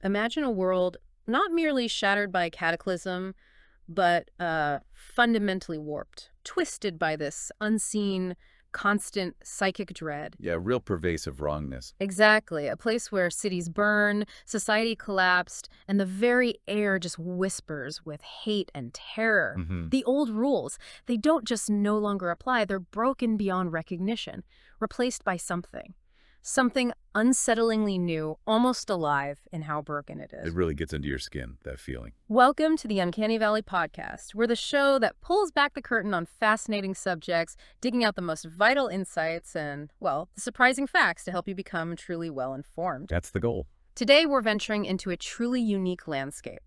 Imagine a world not merely shattered by a cataclysm, but fundamentally warped, twisted by this unseen, constant psychic dread. Yeah, real pervasive wrongness. Exactly, a place where cities burn, society collapsed, and the very air just whispers with hate and terror. Hmm. The old rules, they don't just no longer apply, they're broken beyond recognition, replaced by something. Something unsettlingly new, almost alive in how broken it It is. really gets into your skin, that feeling. Welcome to the Uncanny Valley podcast. We're the show that pulls back the curtain on fascinating subjects, digging out the most vital insights and, well, the surprising facts to help you become truly well-informed. That's the goal. Today, we're venturing into a truly unique landscape,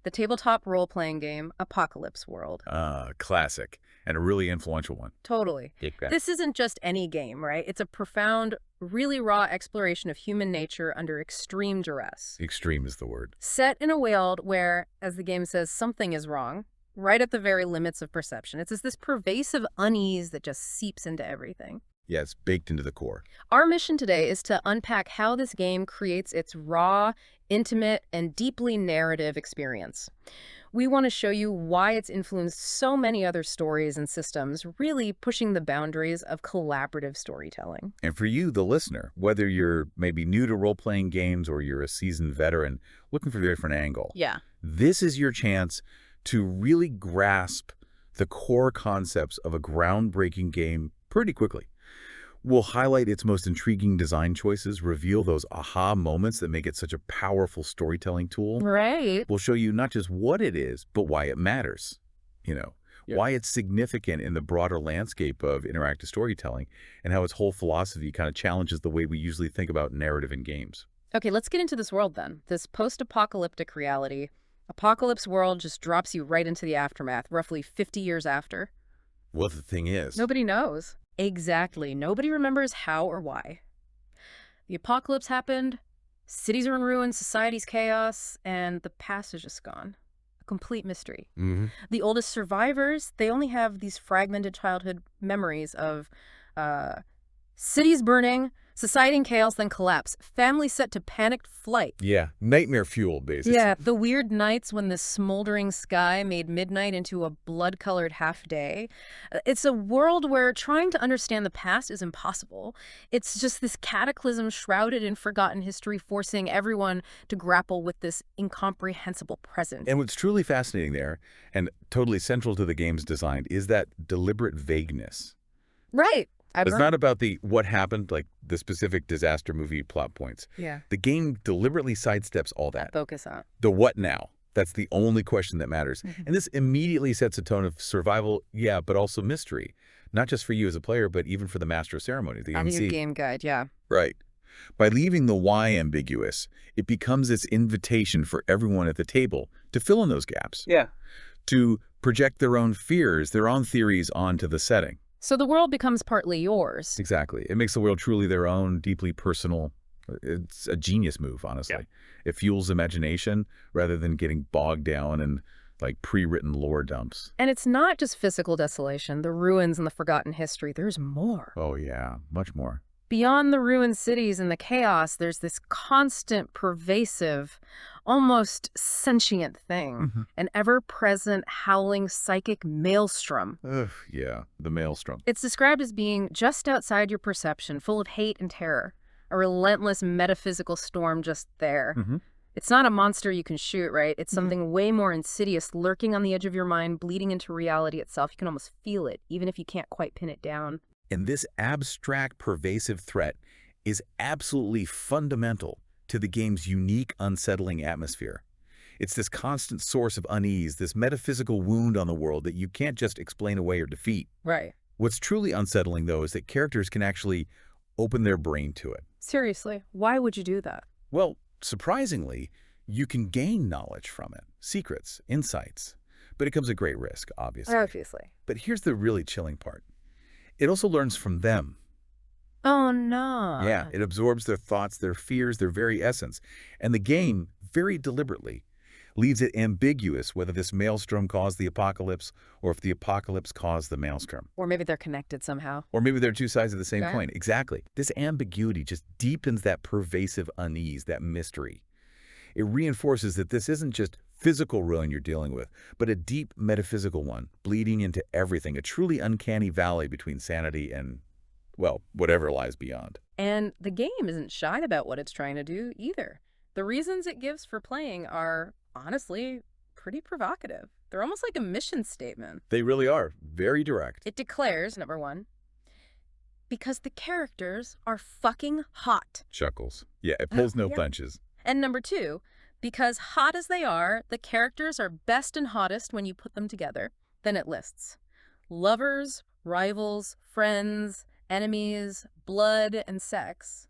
the tabletop role-playing game Apocalypse World. Classic. And a really influential one. Totally. Okay. This isn't just any game, right? It's a profound, really raw exploration of human nature under extreme duress. Extreme is the word. Set in a world where, as the game says, something is wrong, right at the very limits of perception. It's just this pervasive unease that just seeps into everything. Yeah, it's baked into the core. Our mission today is to unpack how this game creates its raw, intimate, and deeply narrative experience. We want to show you why it's influenced so many other stories and systems, really pushing the boundaries of collaborative storytelling. And for you, the listener, whether you're maybe new to role-playing games or you're a seasoned veteran looking for a different angle, Yeah. this is your chance to really grasp the core concepts of a groundbreaking game pretty quickly. We'll highlight its most intriguing design choices, reveal those aha moments that make it such a powerful storytelling tool. Right. We'll show you not just what it is, but why it matters. Why it's significant in the broader landscape of interactive storytelling and how its whole philosophy kind of challenges the way we usually think about narrative in games. Okay, let's get into this world then. This post-apocalyptic reality. Apocalypse World just drops you right into the aftermath, roughly 50 years after. Well, the thing is, Nobody knows. Exactly. Nobody remembers how or why. The apocalypse happened, cities are in ruins, society's chaos, and the past is just gone. A complete mystery. The oldest survivors, they only have these fragmented childhood memories of cities burning, society in chaos, then collapse, family set to panicked flight. yeah, nightmare fuel, basically. Yeah, the weird nights when the smoldering sky made midnight into a blood-colored half-day. It's a world where trying to understand the past is impossible. It's just this cataclysm shrouded in forgotten history, forcing everyone to grapple with this incomprehensible present. And what's truly fascinating there, and totally central to the game's design, is that deliberate vagueness. Right. It's not about the what happened, like the specific disaster movie plot points. Yeah. The game deliberately sidesteps all that. Focus on. The what now? That's the only question that matters. And this immediately sets a tone of survival, yeah, but also mystery. Not just for you as a player, but even for the master of ceremonies, the On your MC. game guide, yeah. Right. By leaving the why ambiguous, it becomes this invitation for everyone at the table to fill in those gaps. Yeah. To project their own fears, their own theories onto the setting. So the world becomes partly yours. Exactly. It makes the world truly their own, deeply personal. It's a genius move, honestly. Yeah. It fuels imagination rather than getting bogged down in like pre-written lore dumps. And it's not just physical desolation, the ruins and the forgotten history. There's more. Oh yeah, much more. Beyond the ruined cities and the chaos, there's this constant, pervasive, almost sentient thing. An ever-present, howling, psychic maelstrom. Ugh, yeah, the maelstrom. It's described as being just outside your perception, full of hate and terror. A relentless metaphysical storm just there. It's not a monster you can shoot, right? It's something way more insidious, lurking on the edge of your mind, bleeding into reality itself. You can almost feel it, even if you can't quite pin it down. And this abstract, pervasive threat is absolutely fundamental to the game's unique, unsettling atmosphere. It's this constant source of unease, this metaphysical wound on the world that you can't just explain away or defeat. Right. What's truly unsettling, though, is that characters can actually open their brain to it. Seriously, why would you do that? Well, surprisingly, you can gain knowledge from it, secrets, insights. But it comes at great risk, obviously. Obviously. But here's the really chilling part. It also learns from them. Oh, no. Yeah, it absorbs their thoughts, their fears, their very essence. And the game, very deliberately, leaves it ambiguous whether this maelstrom caused the apocalypse or if the apocalypse caused the maelstrom. Or maybe they're connected somehow. Or maybe they're two sides of the same Okay. coin. Exactly. This ambiguity just deepens that pervasive unease, that mystery. It reinforces that this isn't just physical ruin you're dealing with, but a deep metaphysical one, bleeding into everything, a truly uncanny valley between sanity and, well, whatever lies beyond. And the game isn't shy about what it's trying to do either. The reasons it gives for playing are, honestly, pretty provocative. They're almost like a mission statement. They really are. Very direct. It declares, number one, because the characters are fucking hot. Chuckles. Yeah, it pulls no Yeah. punches. And number two, because hot as they are, the characters are best and hottest when you put them together. Then it lists lovers, rivals, friends, enemies, blood, and sex.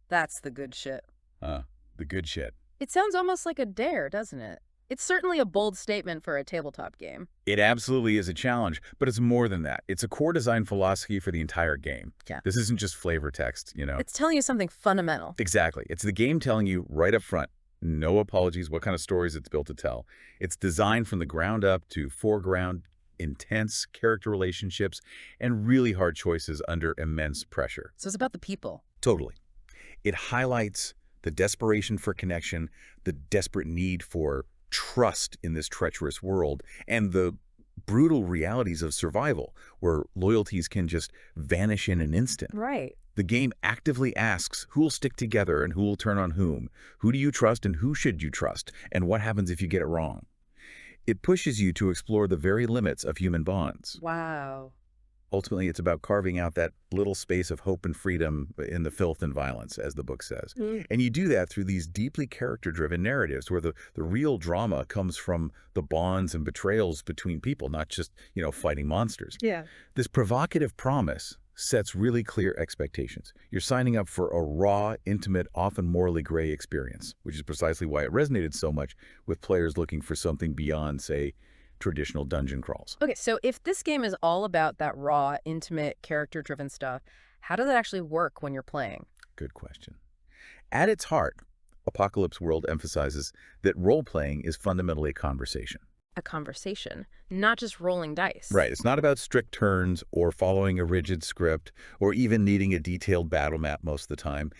That's the good shit. The good shit. It sounds almost like a dare, doesn't it? It's certainly a bold statement for a tabletop game. It absolutely is a challenge, but it's more than that. It's a core design philosophy for the entire game. Yeah. This isn't just flavor text, you know? It's telling you something fundamental. Exactly. It's the game telling you right up front, no apologies, what kind of stories it's built to tell. It's designed from the ground up to foreground intense character relationships and really hard choices under immense pressure. So it's about the people. Totally. It highlights the desperation for connection, the desperate need for trust in this treacherous world, and the brutal realities of survival, where loyalties can just vanish in an instant. Right. The game actively asks who will stick together and who will turn on whom. Who do you trust and who should you trust? And what happens if you get it wrong? It pushes you to explore the very limits of human bonds. Wow. Ultimately, it's about carving out that little space of hope and freedom in the filth and violence, as the book says. And you do that through these deeply character-driven narratives where the real drama comes from the bonds and betrayals between people, not just, fighting monsters. Yeah. This provocative promise sets really clear expectations. You're signing up for a raw, intimate, often morally gray experience, which is precisely why it resonated so much with players looking for something beyond, say, traditional dungeon crawls. Okay, so if this game is all about that raw, intimate, character-driven stuff, how does it actually work when you're playing? Good question. At its heart, Apocalypse World emphasizes that role-playing is fundamentally a conversation. A conversation, not just rolling dice. Right. It's not about strict turns or following a rigid script or even needing a detailed battle map most of the time.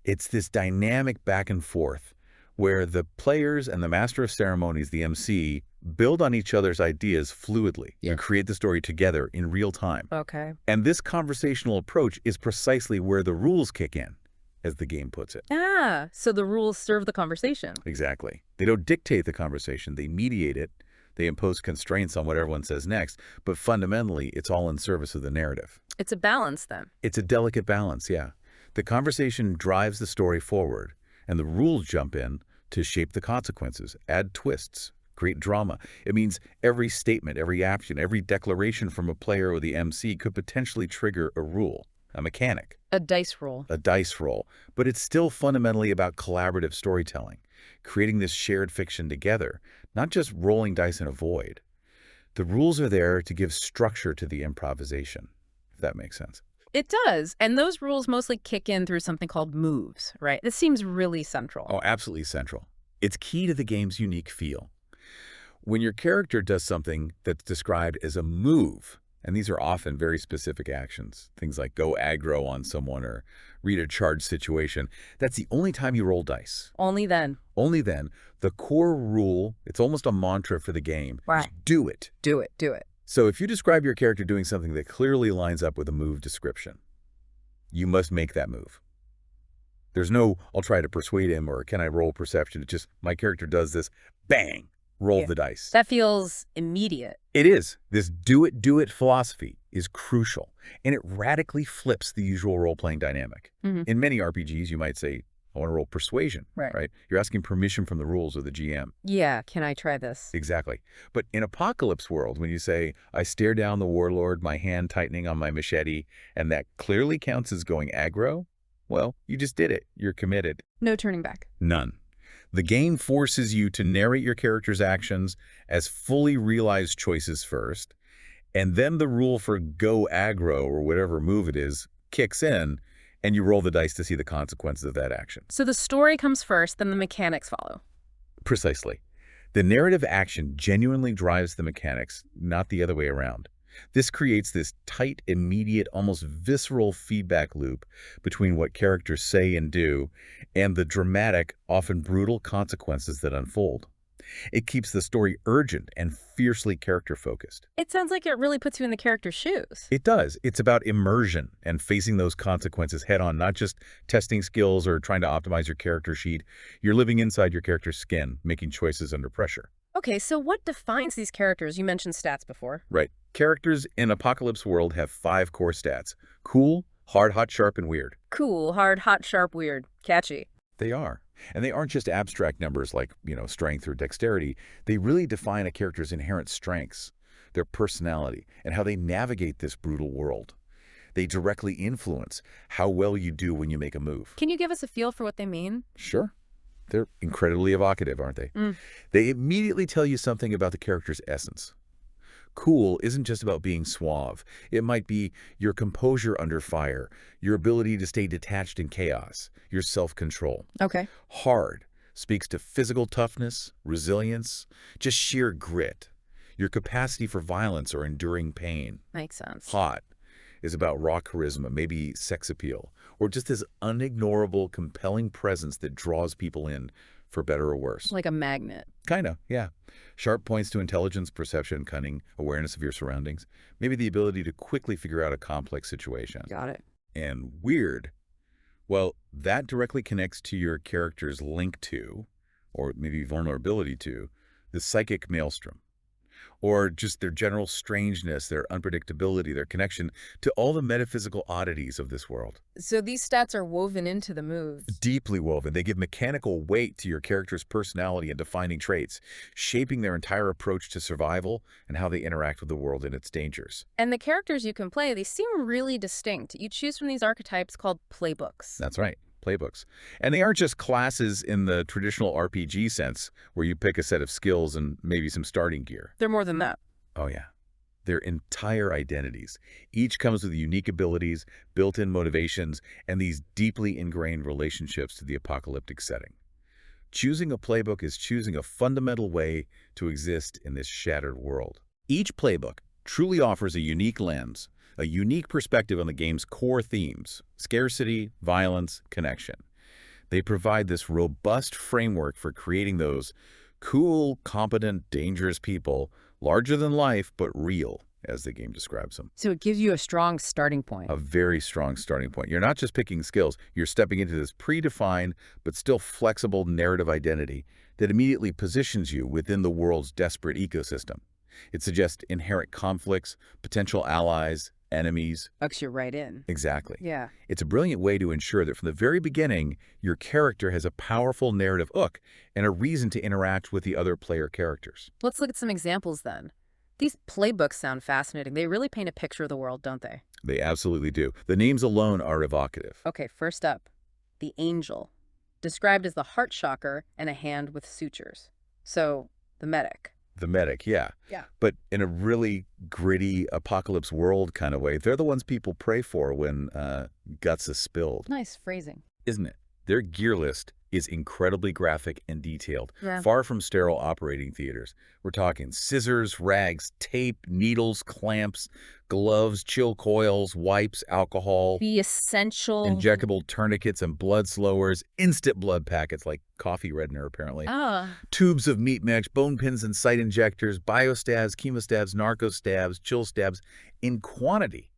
It's this dynamic back and forth where the players and the master of ceremonies, the MC, build on each other's ideas fluidly and create the story together in real time. Okay. And this conversational approach is precisely where the rules kick in, as the game puts it. Ah, so the rules serve the conversation. Exactly. They don't dictate the conversation. They mediate it. They impose constraints on what everyone says next. But fundamentally, it's all in service of the narrative. It's a balance, then. It's a delicate balance, yeah. The conversation drives the story forward, and the rules jump in to shape the consequences, add twists, create drama. It means every statement, every action, every declaration from a player or the MC could potentially trigger a rule, a mechanic. A dice roll. A dice roll. But it's still fundamentally about collaborative storytelling, creating this shared fiction together, not just rolling dice in a void. The rules are there to give structure to the improvisation, if that makes sense. It does. And those rules mostly kick in through something called moves, right? This seems really central. Oh, absolutely central. It's key to the game's unique feel. When your character does something that's described as a move, and these are often very specific actions, things like go aggro on someone or read a charged situation, that's the only time you roll dice. Only then. Only then. The core rule, it's almost a mantra for the game, Right. is do it. Do it. Do it. So if you describe your character doing something that clearly lines up with a move description, you must make that move. There's no, I'll try to persuade him or can I roll perception? It's just my character does this, bang, roll the dice. That feels immediate. It is. This do it philosophy is crucial, and it radically flips the usual role-playing dynamic. In many RPGs, you might say, I want to roll persuasion, right? You're asking permission from the rules of the GM. Yeah, can I try this? Exactly. But in Apocalypse World, when you say, I stare down the warlord, my hand tightening on my machete, and that clearly counts as going aggro, well, you just did it. You're committed. No turning back. None. The game forces you to narrate your character's actions as fully realized choices first, and then the rule for go aggro, or whatever move it is, kicks in, and you roll the dice to see the consequences of that action. So the story comes first, then the mechanics follow. Precisely. The narrative action genuinely drives the mechanics, not the other way around. This creates this tight, immediate, almost visceral feedback loop between what characters say and do and the dramatic, often brutal consequences that unfold. It keeps the story urgent and fiercely character-focused. It sounds like it really puts you in the character's shoes. It does. It's about immersion and facing those consequences head-on, not just testing skills or trying to optimize your character sheet. You're living inside your character's skin, making choices under pressure. Okay, so what defines these characters? You mentioned stats before. Right. Characters in Apocalypse World have 5 core stats. Cool, hard, hot, sharp, and weird. Cool, hard, hot, sharp, weird. Catchy. They are. And they aren't just abstract numbers like, strength or dexterity. They really define a character's inherent strengths, their personality, and how they navigate this brutal world. They directly influence how well you do when you make a move. Can you give us a feel for what they mean? Sure. They're incredibly evocative, aren't they? They immediately tell you something about the character's essence. Cool isn't just about being suave. It might be your composure under fire, your ability to stay detached in chaos, your self-control. Okay. Hard speaks to physical toughness, resilience, just sheer grit, your capacity for violence or enduring pain. Makes sense. Hot is about raw charisma, maybe sex appeal, or just this unignorable, compelling presence that draws people in, for better or worse. Like a magnet. Kinda, yeah. Sharp points to intelligence, perception, cunning, awareness of your surroundings, maybe the ability to quickly figure out a complex situation. Got it. And weird, well, that directly connects to your character's link to, or maybe vulnerability to, the psychic maelstrom. Or just their general strangeness, their unpredictability, their connection to all the metaphysical oddities of this world. So these stats are woven into the moves. Deeply woven. They give mechanical weight to your character's personality and defining traits, shaping their entire approach to survival and how they interact with the world and its dangers. And the characters you can play, they seem really distinct. You choose from these archetypes called playbooks. That's right. Playbooks. And they aren't just classes in the traditional RPG sense, where you pick a set of skills and maybe some starting gear. They're more than that. Oh, yeah. They're entire identities. Each comes with unique abilities, built-in motivations, and these deeply ingrained relationships to the apocalyptic setting. Choosing a playbook is choosing a fundamental way to exist in this shattered world. Each playbook truly offers a unique lens, a unique perspective on the game's core themes: scarcity, violence, connection. They provide this robust framework for creating those cool, competent, dangerous people, larger than life, but real, as the game describes them. So it gives you a strong starting point. A very strong starting point. You're not just picking skills, you're stepping into this predefined, but still flexible narrative identity that immediately positions you within the world's desperate ecosystem. It suggests inherent conflicts, potential allies, enemies. Hooks you right in. Exactly. Yeah. It's a brilliant way to ensure that from the very beginning, your character has a powerful narrative hook and a reason to interact with the other player characters. Let's look at some examples then. These playbooks sound fascinating. They really paint a picture of the world, don't they? They absolutely do. The names alone are evocative. Okay, first up, the angel, described as the heart shocker and a hand with sutures. So, the medic. The medic, yeah. Yeah. But in a really gritty apocalypse world kind of way, they're the ones people pray for when guts is spilled. Nice phrasing. Isn't it? Their gear list is incredibly graphic and detailed, Yeah. far from sterile operating theaters. We're talking scissors, rags, tape, needles, clamps, gloves, chill coils, wipes, alcohol, The essential... injectable tourniquets and blood slowers, instant blood packets like coffee reddener apparently, tubes of meat mix, bone pins and site injectors, biostabs, chemostabs, narcostabs, chill stabs in quantity.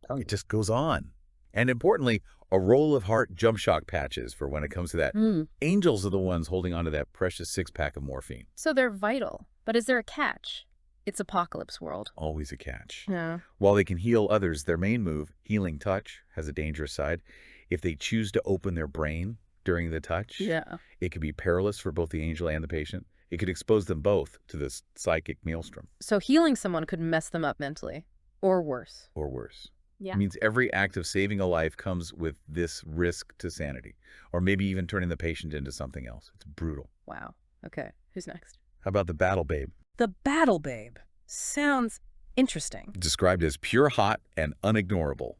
It just goes on. And importantly, a roll of heart jump shock patches for when it comes to that. Angels are the ones holding onto that precious six-pack of morphine. So they're vital. But is there a catch? It's apocalypse world. Always a catch. Yeah. While they can heal others, their main move, healing touch, has a dangerous side. If they choose to open their brain during the touch, it could be perilous for both the angel and the patient. It could expose them both to this psychic maelstrom. So healing someone could mess them up mentally. Or worse. Or worse. Yeah. It means every act of saving a life comes with this risk to sanity, or maybe even turning the patient into something else. It's brutal. Wow. Okay. Who's next? How about the battle babe? The battle babe. Sounds interesting. Described as pure hot and unignorable.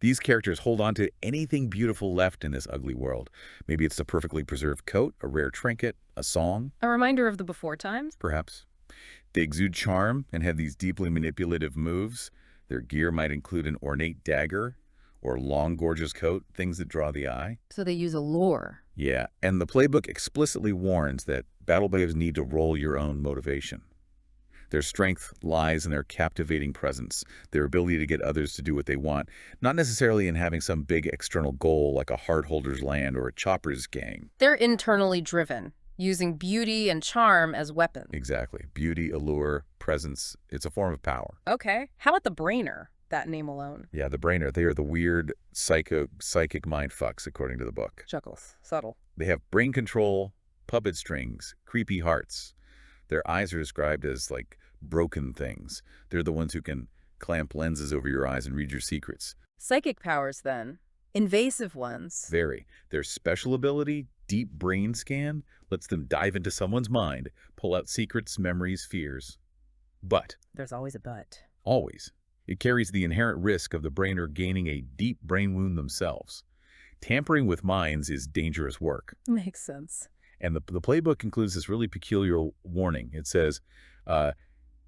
These characters hold on to anything beautiful left in this ugly world. Maybe it's a perfectly preserved coat, a rare trinket, a song. A reminder of the before times? Perhaps. They exude charm and have these deeply manipulative moves. Their gear might include an ornate dagger or long, gorgeous coat, things that draw the eye. So they use allure. Yeah, and the playbook explicitly warns that battle babes need to roll your own motivation. Their strength lies in their captivating presence, their ability to get others to do what they want, not necessarily in having some big external goal like a Heartholder's land or a Chopper's gang. They're internally driven, using beauty and charm as weapons. Exactly. Beauty, allure, presence, it's a form of power. Okay. How about the Brainer? That name alone. Yeah, the Brainer, they are the weird psychic mind fucks, according to the book. Chuckles. Subtle. They have brain control, puppet strings, creepy hearts. Their eyes are described as, like, broken things. They're the ones who can clamp lenses over your eyes and read your secrets. Psychic powers, then. Invasive ones. Very. Their special ability, deep brain scan, lets them dive into someone's mind, pull out secrets, memories, fears. But, There's always a but. always, it carries the inherent risk of the brainer gaining a deep brain wound themselves. Tampering with minds is dangerous work. Makes sense. And the playbook includes this really peculiar warning. It says,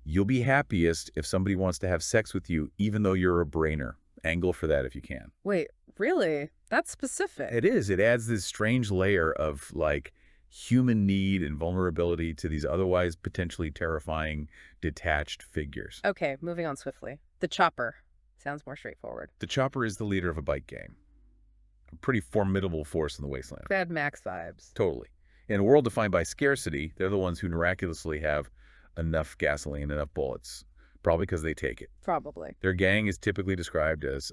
you'll be happiest if somebody wants to have sex with you, even though you're a brainer. Angle for that if you can. Wait, really? That's specific. It is. It adds this strange layer of, like, human need and vulnerability to these otherwise potentially terrifying, detached figures. Okay, moving on swiftly. The Chopper. Sounds more straightforward. The Chopper is the leader of a bike gang. A pretty formidable force in the wasteland. Mad Max vibes. Totally. In a world defined by scarcity, they're the ones who miraculously have enough gasoline, enough bullets, probably because they take it. Probably. Their gang is typically described as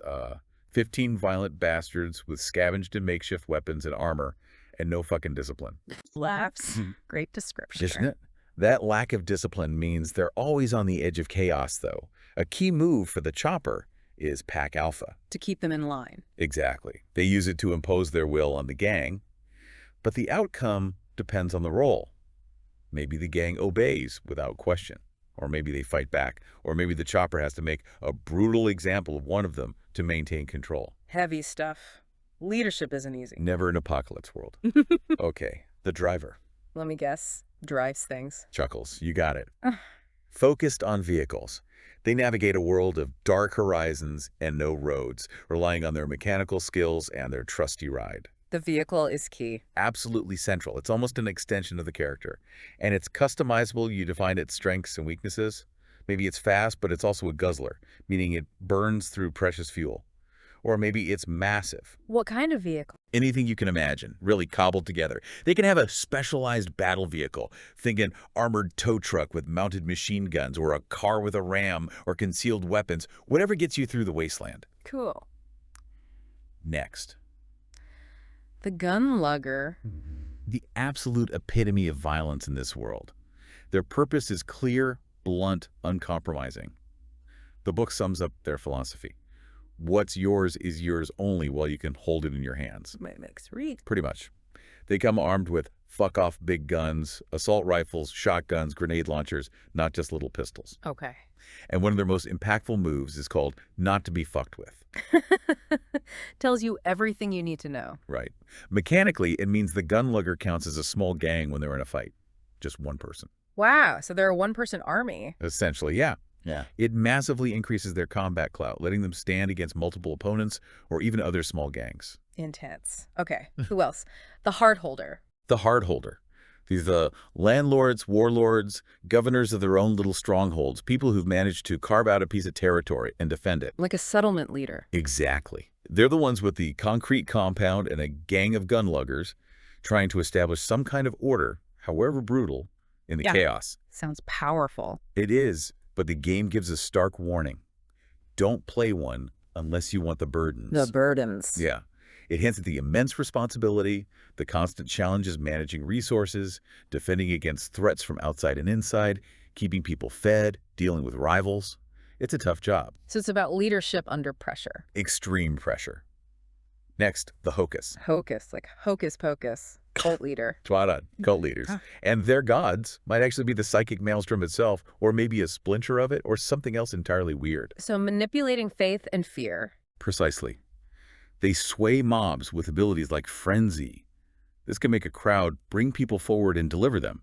15 violent bastards with scavenged and makeshift weapons and armor and no fucking discipline. Laughs. Great description. Isn't it? That lack of discipline means they're always on the edge of chaos, though. A key move for the Chopper is Pack Alpha. To keep them in line. Exactly. They use it to impose their will on the gang, but the outcome depends on the role. Maybe the gang obeys without question, or maybe they fight back, or maybe the Chopper has to make a brutal example of one of them to maintain control. Heavy stuff. Leadership isn't easy. Never an apocalypse world. Okay, the driver. Let me guess. Drives things. Chuckles, you got it. Focused on vehicles. They navigate a world of dark horizons and no roads, relying on their mechanical skills and their trusty ride. The vehicle is key. Absolutely central. It's almost an extension of the character. And it's customizable. You define its strengths and weaknesses. Maybe it's fast, but it's also a guzzler, meaning it burns through precious fuel. Or maybe it's massive. What kind of vehicle? Anything you can imagine, really cobbled together. They can have a specialized battle vehicle, think an armored tow truck with mounted machine guns, or a car with a ram, or concealed weapons, whatever gets you through the wasteland. Cool. Next. The gun lugger. The absolute epitome of violence in this world. Their purpose is clear, blunt, uncompromising. The book sums up their philosophy. What's yours is yours only while you can hold it in your hands. My mix read. Pretty much. They come armed with fuck-off big guns, assault rifles, shotguns, grenade launchers, not just little pistols. Okay. And one of their most impactful moves is called not to be fucked with. Tells you everything you need to know. Right. Mechanically, it means the gun lugger counts as a small gang when they're in a fight. Just one person. Wow, so they're a one-person army. Essentially, yeah. It massively increases their combat clout, letting them stand against multiple opponents or even other small gangs. Intense. Okay, who else? The heart holder. The hard holder. These are the landlords, warlords, governors of their own little strongholds, people who've managed to carve out a piece of territory and defend it. Like a settlement leader. Exactly. They're the ones with the concrete compound and a gang of gun luggers trying to establish some kind of order, however brutal, in the chaos. Sounds powerful. It is, but the game gives a stark warning. Don't play one unless you want the burdens. The burdens. Yeah. It hints at the immense responsibility, the constant challenges managing resources, defending against threats from outside and inside, keeping people fed, dealing with rivals. It's a tough job. So it's about leadership under pressure. Extreme pressure. Next, the Hocus. Hocus, like hocus pocus. Cult leader. Spot on. Cult leaders. And their gods might actually be the psychic maelstrom itself, or maybe a splinter of it, or something else entirely weird. So manipulating faith and fear. Precisely. They sway mobs with abilities like frenzy. This can make a crowd bring people forward and deliver them,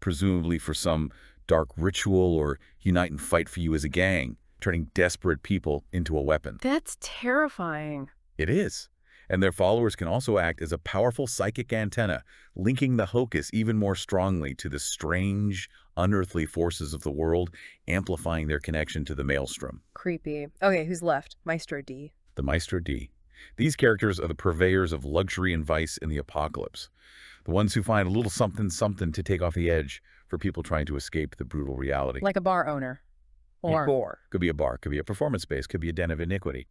presumably for some dark ritual, or unite and fight for you as a gang, turning desperate people into a weapon. That's terrifying. It is. And their followers can also act as a powerful psychic antenna, linking the Hocus even more strongly to the strange, unearthly forces of the world, amplifying their connection to the maelstrom. Creepy. Okay, who's left? Maestro D. The Maestro D. These characters are the purveyors of luxury and vice in the apocalypse. The ones who find a little something to take off the edge for people trying to escape the brutal reality. Like a bar owner. Or Could be a bar, could be a performance space, could be a den of iniquity.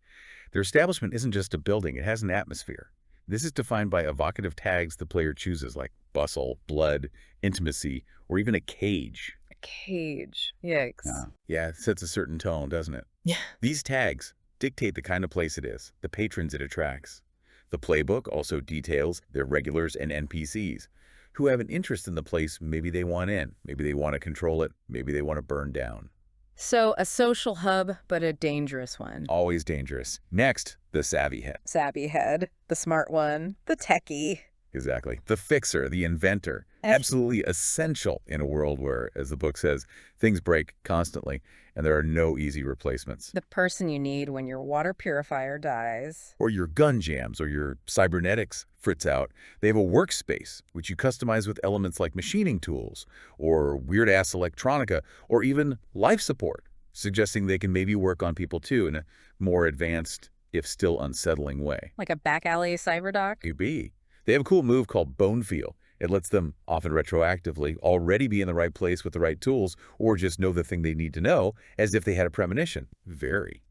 Their establishment isn't just a building, it has an atmosphere. This is defined by evocative tags the player chooses, like bustle, blood, intimacy, or even a cage. a cage. Yikes. Yeah, it sets a certain tone, doesn't it? Yeah. These tags dictate the kind of place it is, the patrons it attracts. The playbook also details their regulars and NPCs who have an interest in the place. Maybe they want in, maybe they want to control it, maybe they want to burn down. So a social hub, but a dangerous one. Always dangerous. Next, the savvy head. Savvy head, the smart one, the techie. Exactly. The fixer, the inventor. Absolutely essential in a world where, as the book says, things break constantly and there are no easy replacements. The person you need when your water purifier dies. Or your gun jams or your cybernetics fritz out. They have a workspace, which you customize with elements like machining tools or weird-ass electronica or even life support, suggesting they can maybe work on people too in a more advanced, if still unsettling way. Like a back alley cyberdoc? Could be. They have a cool move called Bone Feel. It lets them, often retroactively, already be in the right place with the right tools or just know the thing they need to know as if they had a premonition. Very.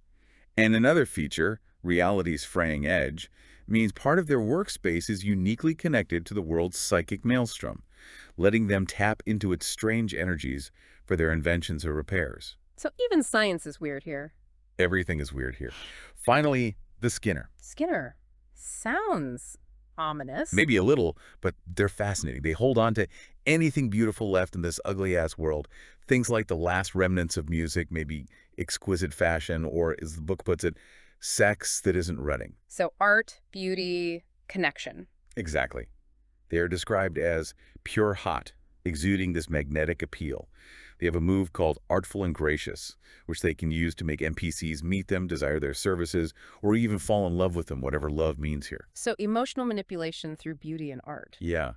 And another feature, Reality's Fraying Edge, means part of their workspace is uniquely connected to the world's psychic maelstrom, letting them tap into its strange energies for their inventions or repairs. So even science is weird here. Everything is weird here. Finally, the Skinner. Skinner. Sounds ominous. Maybe a little, but they're fascinating. They hold on to anything beautiful left in this ugly-ass world. Things like the last remnants of music, maybe exquisite fashion, or, as the book puts it, sex that isn't running. So art, beauty, connection. Exactly. They are described as pure hot, exuding this magnetic appeal. They have a move called Artful and Gracious, which they can use to make NPCs meet them, desire their services, or even fall in love with them, whatever love means here. So emotional manipulation through beauty and art. Yeah.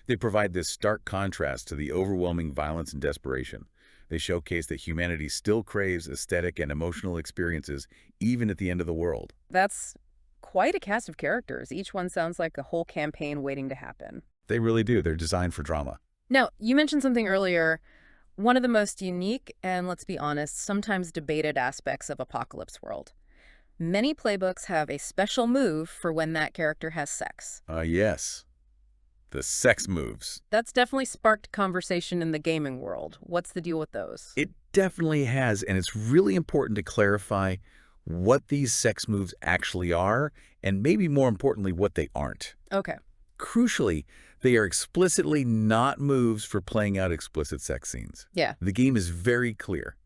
They provide this stark contrast to the overwhelming violence and desperation. They showcase that humanity still craves aesthetic and emotional experiences, even at the end of the world. That's quite a cast of characters. Each one sounds like a whole campaign waiting to happen. They really do. They're designed for drama. Now, you mentioned something earlier. One of the most unique and, let's be honest, sometimes debated aspects of Apocalypse World. Many playbooks have a special move for when that character has sex. Yes. The sex moves. That's definitely sparked conversation in the gaming world. What's the deal with those? It definitely has, and it's really important to clarify what these sex moves actually are, and maybe more importantly, what they aren't. Okay. Crucially, they are explicitly not moves for playing out explicit sex scenes. Yeah. The game is very clear.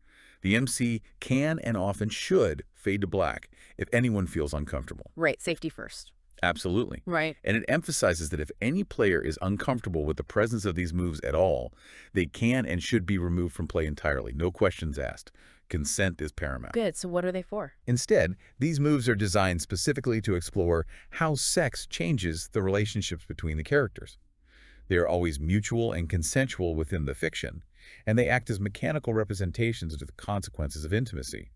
The MC can and often should fade to black if anyone feels uncomfortable. Right. Safety first. Absolutely. Right. And it emphasizes that if any player is uncomfortable with the presence of these moves at all, they can and should be removed from play entirely. No questions asked. Consent is paramount. Good. So what are they for? Instead, these moves are designed specifically to explore how sex changes the relationships between the characters. They are always mutual and consensual within the fiction, and they act as mechanical representations of the consequences of intimacy.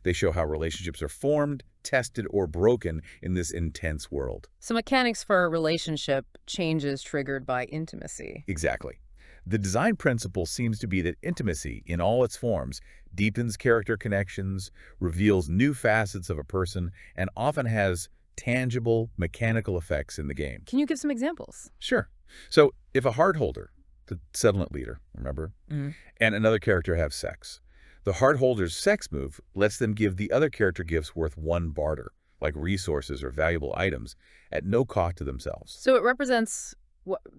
They show how relationships are formed, tested, or broken in this intense world. So mechanics for a relationship changes triggered by intimacy. Exactly. The design principle seems to be that intimacy, in all its forms, deepens character connections, reveals new facets of a person, and often has tangible, mechanical effects in the game. Can you give some examples? Sure. So, if a heart holder, the settlement leader, remember, and another character have sex, the heart holder's sex move lets them give the other character gifts worth one barter, like resources or valuable items, at no cost to themselves. So it represents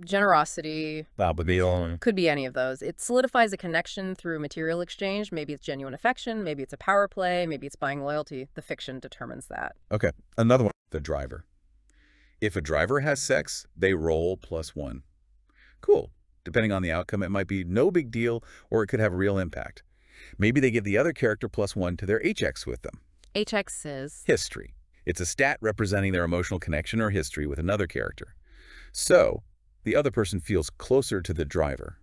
generosity. Could be any of those. It solidifies a connection through material exchange. Maybe it's genuine affection. Maybe it's a power play. Maybe it's buying loyalty. The fiction determines that. Okay, another one, the driver. If a driver has sex, they roll +1. Cool. Depending on the outcome, it might be no big deal, or it could have a real impact. Maybe they give the other character +1 to their HX with them. HX is? History. It's a stat representing their emotional connection or history with another character. So, the other person feels closer to the driver.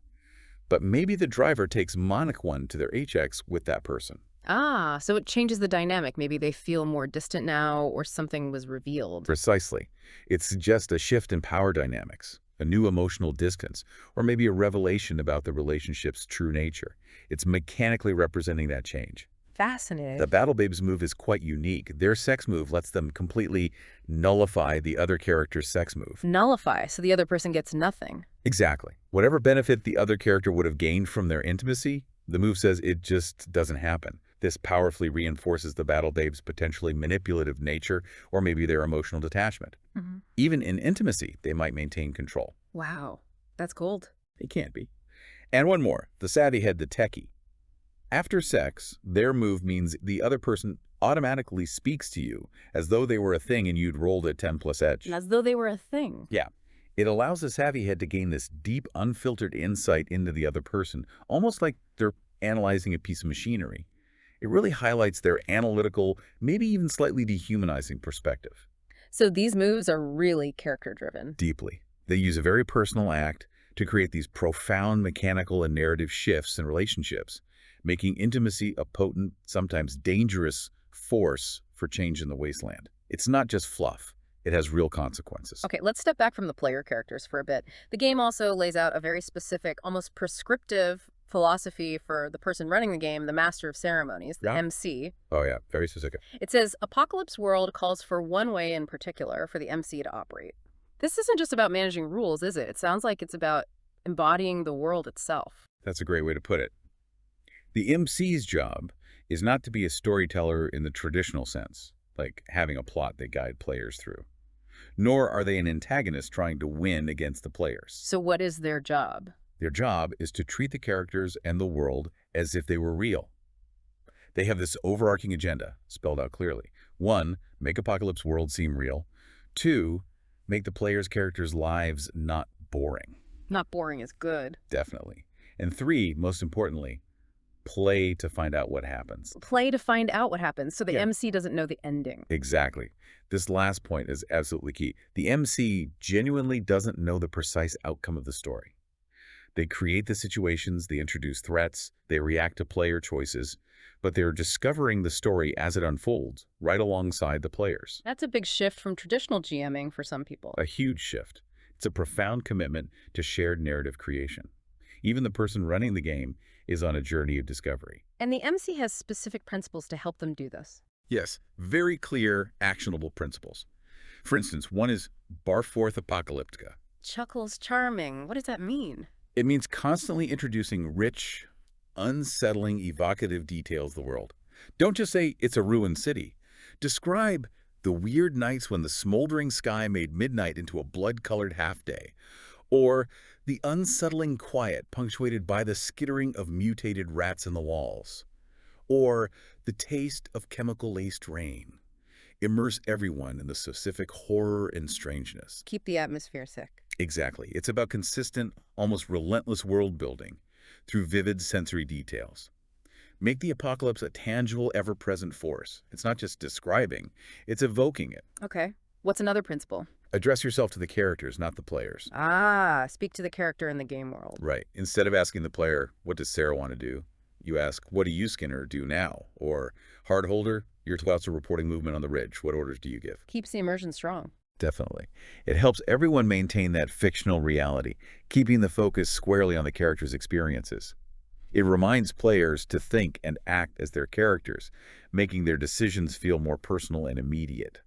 But maybe the driver takes -1 to their HX with that person. Ah, so it changes the dynamic. Maybe they feel more distant now, or something was revealed. Precisely. It suggests a shift in power dynamics, a new emotional distance, or maybe a revelation about the relationship's true nature. It's mechanically representing that change. Fascinating. The Battle Babes move is quite unique. Their sex move lets them completely nullify the other character's sex move. Nullify, so the other person gets nothing. Exactly. Whatever benefit the other character would have gained from their intimacy, the move says it just doesn't happen. This powerfully reinforces the Battle Babe's potentially manipulative nature, or maybe their emotional detachment. Even in intimacy, they might maintain control. Wow, that's gold. It can't be. And one more, the Savvy Head, the Techie. After sex, their move means the other person automatically speaks to you as though they were a thing and you'd rolled a 10+ edge. As though they were a thing. Yeah. It allows the Savvy Head to gain this deep, unfiltered insight into the other person, almost like they're analyzing a piece of machinery. It really highlights their analytical, maybe even slightly dehumanizing perspective. So these moves are really character-driven. Deeply. They use a very personal act to create these profound mechanical and narrative shifts in relationships, making intimacy a potent, sometimes dangerous force for change in the wasteland. It's not just fluff. It has real consequences. Okay, let's step back from the player characters for a bit. The game also lays out a very specific, almost prescriptive philosophy for the person running the game, the Master of Ceremonies, the MC. Oh yeah, very specific. It says, Apocalypse World calls for one way in particular for the MC to operate. This isn't just about managing rules, is it? It sounds like it's about embodying the world itself. That's a great way to put it. The MC's job is not to be a storyteller in the traditional sense, like having a plot they guide players through. Nor are they an antagonist trying to win against the players. So what is their job? Their job is to treat the characters and the world as if they were real. They have this overarching agenda, spelled out clearly. 1, make Apocalypse World seem real. 2, make the players' characters' lives not boring. Not boring is good. Definitely. And 3, most importantly, play to find out what happens. Play to find out what happens, so the MC doesn't know the ending. Exactly. This last point is absolutely key. The MC genuinely doesn't know the precise outcome of the story. They create the situations, they introduce threats, they react to player choices, but they're discovering the story as it unfolds, right alongside the players. That's a big shift from traditional GMing for some people. A huge shift. It's a profound commitment to shared narrative creation. Even the person running the game is on a journey of discovery. And the MC has specific principles to help them do this. Yes, very clear, actionable principles. For instance, one is bar forth apocalyptica. Chuckles charming. What does that mean? It means constantly introducing rich, unsettling, evocative details of the world. Don't just say it's a ruined city. Describe the weird nights when the smoldering sky made midnight into a blood-colored half-day, or the unsettling quiet punctuated by the skittering of mutated rats in the walls, or the taste of chemical-laced rain. Immerse everyone in the specific horror and strangeness. Keep the atmosphere sick. Exactly. It's about consistent, almost relentless world building through vivid sensory details. Make the apocalypse a tangible, ever-present force. It's not just describing, it's evoking it. Okay. What's another principle? Address yourself to the characters, not the players. Ah, speak to the character in the game world. Right. Instead of asking the player, what does Sarah want to do? You ask, what do you, Skinner, do now? Or, Hardholder, your scouts are reporting movement on the ridge. What orders do you give? Keeps the immersion strong. Definitely. It helps everyone maintain that fictional reality, keeping the focus squarely on the character's experiences. It reminds players to think and act as their characters, making their decisions feel more personal and immediate.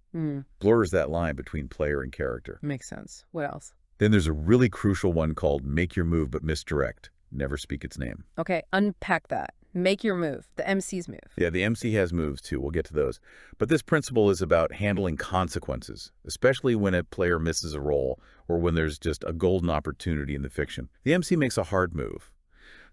Blurs that line between player and character. Makes sense. What else? Then there's a really crucial one called make your move but misdirect. Never speak its name. Okay, unpack that. Make your move. The MC's move. Yeah, the MC has moves too. We'll get to those. But this principle is about handling consequences, especially when a player misses a roll or when there's just a golden opportunity in the fiction. The MC makes a hard move,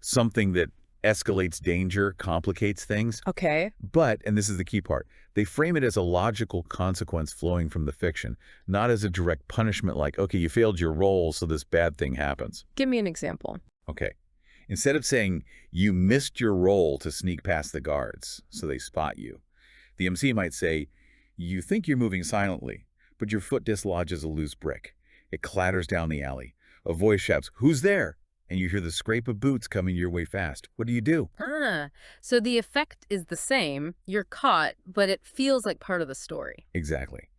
something that escalates danger, complicates things. Okay. But, and this is the key part, they frame it as a logical consequence flowing from the fiction, not as a direct punishment like, okay, you failed your role, so this bad thing happens. Give me an example. Okay. Instead of saying, you missed your role to sneak past the guards, so they spot you, the MC might say, you think you're moving silently, but your foot dislodges a loose brick. It clatters down the alley. A voice shouts, who's there? And you hear the scrape of boots coming your way fast. What do? Ah, so the effect is the same. You're caught, but it feels like part of the story. Exactly.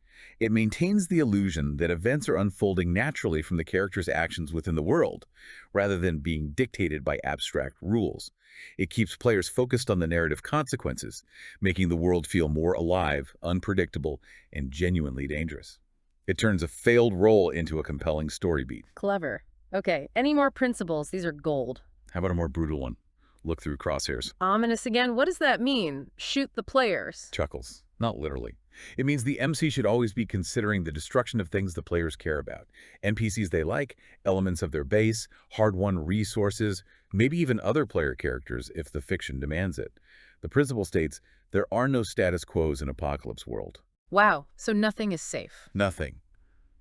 It maintains the illusion that events are unfolding naturally from the character's actions within the world, rather than being dictated by abstract rules. It keeps players focused on the narrative consequences, making the world feel more alive, unpredictable, and genuinely dangerous. It turns a failed role into a compelling story beat. Clever. Okay, any more principles? These are gold. How about a more brutal one? Look through crosshairs. Ominous again? What does that mean? Shoot the players. Chuckles. Not literally. It means the MC should always be considering the destruction of things the players care about. NPCs they like, elements of their base, hard-won resources, maybe even other player characters if the fiction demands it. The principle states, there are no status quos in Apocalypse world. Wow, so nothing is safe. Nothing.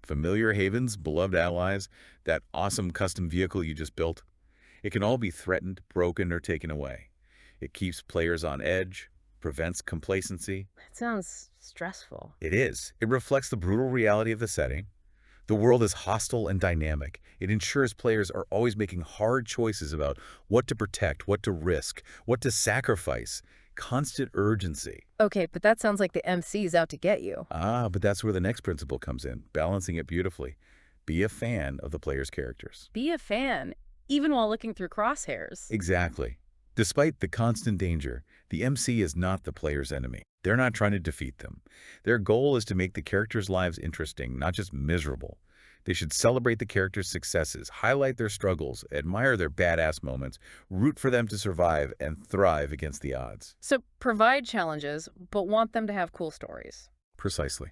Familiar havens, beloved allies, that awesome custom vehicle you just built, it can all be threatened, broken, or taken away. It keeps players on edge, prevents complacency. That sounds stressful. It is. It reflects the brutal reality of the setting. The world is hostile and dynamic. It ensures players are always making hard choices about what to protect, what to risk, what to sacrifice. Constant urgency. Okay, but that sounds like the MC's out to get you. But that's where the next principle comes in, balancing it beautifully. Be a fan of the player's characters. Be a fan, even while looking through crosshairs. Exactly. Despite the constant danger, the MC is not the player's enemy. They're not trying to defeat them. Their goal is to make the characters' lives interesting, not just miserable. They should celebrate the characters' successes, highlight their struggles, admire their badass moments, root for them to survive, and thrive against the odds. So provide challenges, but want them to have cool stories. Precisely.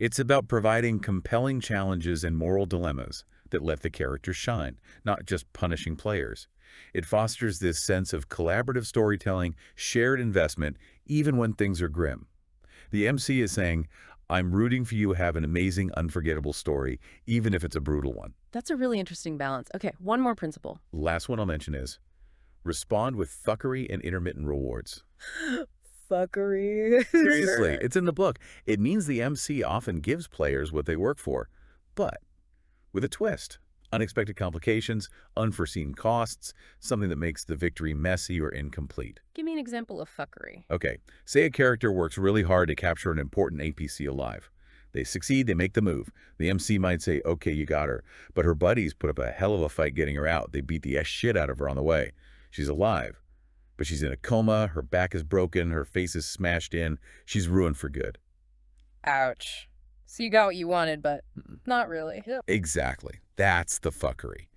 It's about providing compelling challenges and moral dilemmas that let the characters shine, not just punishing players. It fosters this sense of collaborative storytelling, shared investment, even when things are grim. The MC is saying, I'm rooting for you to have an amazing, unforgettable story, even if it's a brutal one. That's a really interesting balance. Okay, one more principle. Last one I'll mention is, respond with fuckery and intermittent rewards. Fuckery. Seriously, it's in the book. It means the MC often gives players what they work for, but with a twist. Unexpected complications, unforeseen costs, something that makes the victory messy or incomplete. Give me an example of fuckery. Okay, say a character works really hard to capture an important APC alive. They succeed, they make the move. The MC might say, okay, you got her. But her buddies put up a hell of a fight getting her out. They beat the shit out of her on the way. She's alive, but she's in a coma, her back is broken, her face is smashed in. She's ruined for good. Ouch. So you got what you wanted, but not really. Exactly. That's the fuckery.